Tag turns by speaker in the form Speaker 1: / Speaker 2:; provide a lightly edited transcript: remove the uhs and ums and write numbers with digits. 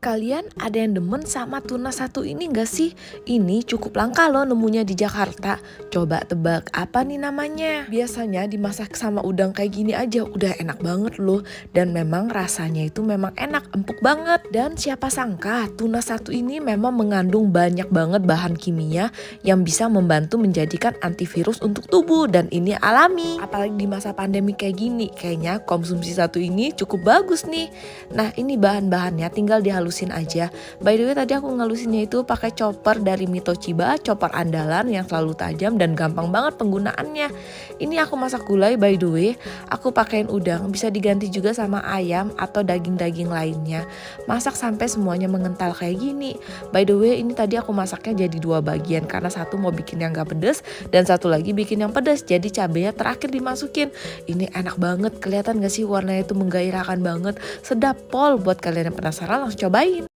Speaker 1: Kalian ada yang demen sama tuna satu ini gak sih? Ini cukup langka loh nemunya di Jakarta. Coba tebak apa nih namanya? Biasanya dimasak sama udang kayak gini aja udah enak banget loh. Dan memang rasanya itu memang enak, empuk banget. Dan siapa sangka tuna satu ini memang mengandung banyak banget bahan kimia yang bisa membantu menjadikan antivirus untuk tubuh. Dan ini alami. Apalagi di masa pandemi kayak gini, kayaknya konsumsi satu ini cukup bagus nih. Nah ini bahan-bahannya tinggal dihalusin aja. By the way tadi aku ngelusinnya itu pakai chopper dari Mitochiba, chopper andalan yang selalu tajam dan gampang banget penggunaannya. Ini aku masak gulai, by the way aku pakein udang, bisa diganti juga sama ayam atau daging-daging lainnya. Masak sampai semuanya mengental kayak gini. By the way ini tadi aku masaknya jadi 2 bagian karena satu mau bikin yang gak pedes dan satu lagi bikin yang pedes. Jadi cabenya terakhir dimasukin. Ini enak banget, kelihatan gak sih warnanya itu menggairahkan banget. Sedap pol. Buat kalian yang penasaran langsung cobain.